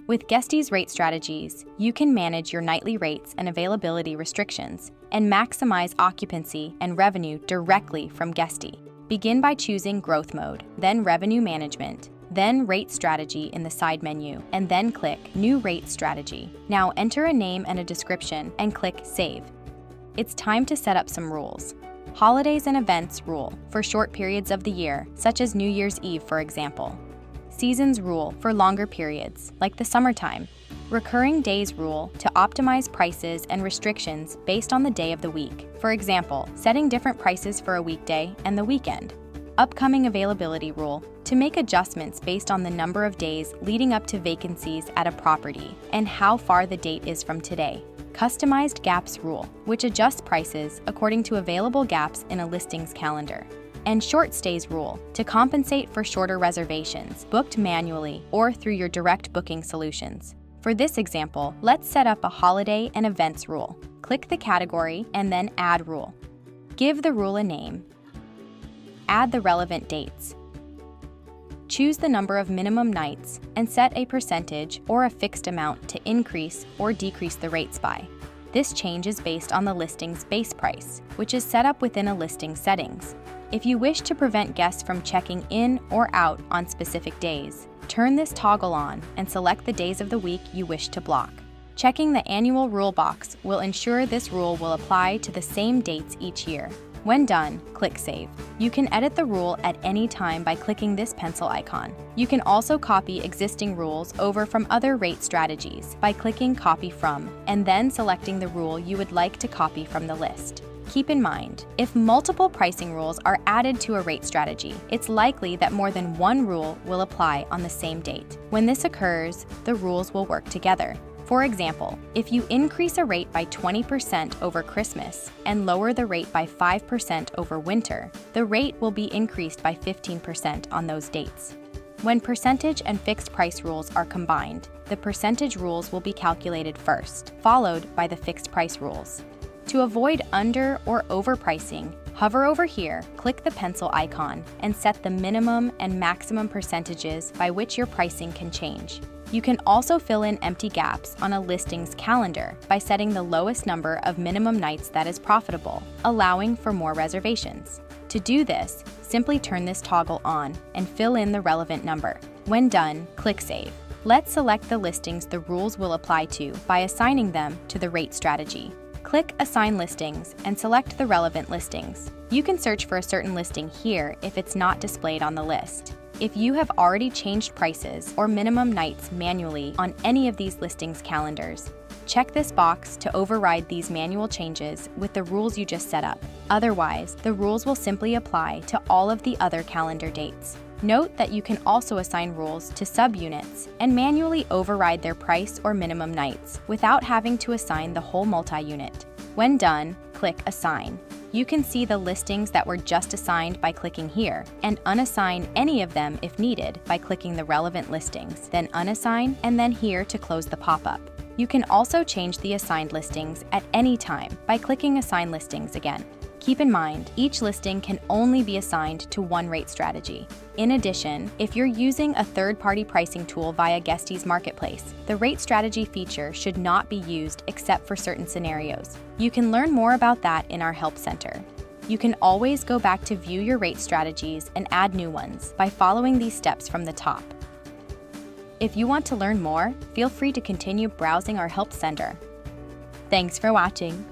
With Guesty's rate strategies, you can manage your nightly rates and availability restrictions and maximize occupancy and revenue directly from Guesty. Begin by choosing Growth Mode, then Revenue Management, then Rate Strategy in the side menu, and then click New Rate Strategy. Now enter a name and a description and click Save. It's time to set up some rules. Holidays and events rule for short periods of the year, such as New Year's Eve, for example. Seasons rule for longer periods, like the summertime. Recurring days rule to optimize prices and restrictions based on the day of the week. For example, setting different prices for a weekday and the weekend. Upcoming availability rule to make adjustments based on the number of days leading up to vacancies at a property and how far the date is from today. Customized gaps rule, which adjusts prices according to available gaps in a listings calendar. And short stays rule, to compensate for shorter reservations, booked manually or through your direct booking solutions. For this example, let's set up a holiday and events rule. Click the category and then Add Rule. Give the rule a name. Add the relevant dates. Choose the number of minimum nights and set a percentage or a fixed amount to increase or decrease the rates by. This change is based on the listing's base price, which is set up within a listing settings. If you wish to prevent guests from checking in or out on specific days, turn this toggle on and select the days of the week you wish to block. Checking the annual rule box will ensure this rule will apply to the same dates each year. When done, click Save. You can edit the rule at any time by clicking this pencil icon. You can also copy existing rules over from other rate strategies by clicking Copy From, and then selecting the rule you would like to copy from the list. Keep in mind, if multiple pricing rules are added to a rate strategy, it's likely that more than one rule will apply on the same date. When this occurs, the rules will work together. For example, if you increase a rate by 20% over Christmas and lower the rate by 5% over winter, the rate will be increased by 15% on those dates. When percentage and fixed price rules are combined, the percentage rules will be calculated first, followed by the fixed price rules. To avoid under or overpricing, hover over here, click the pencil icon, and set the minimum and maximum percentages by which your pricing can change. You can also fill in empty gaps on a listing's calendar by setting the lowest number of minimum nights that is profitable, allowing for more reservations. To do this, simply turn this toggle on and fill in the relevant number. When done, click Save. Let's select the listings the rules will apply to by assigning them to the rate strategy. Click Assign Listings and select the relevant listings. You can search for a certain listing here if it's not displayed on the list. If you have already changed prices or minimum nights manually on any of these listings calendars, check this box to override these manual changes with the rules you just set up. Otherwise, the rules will simply apply to all of the other calendar dates. Note that you can also assign rules to subunits and manually override their price or minimum nights without having to assign the whole multi-unit. When done, click Assign. You can see the listings that were just assigned by clicking here, and unassign any of them if needed by clicking the relevant listings, then unassign, and then here to close the pop-up. You can also change the assigned listings at any time by clicking Assign Listings again. Keep in mind, each listing can only be assigned to one rate strategy. In addition, if you're using a third-party pricing tool via Guesty's marketplace, the rate strategy feature should not be used except for certain scenarios. You can learn more about that in our Help Center. You can always go back to view your rate strategies and add new ones by following these steps from the top. If you want to learn more, feel free to continue browsing our Help Center. Thanks for watching.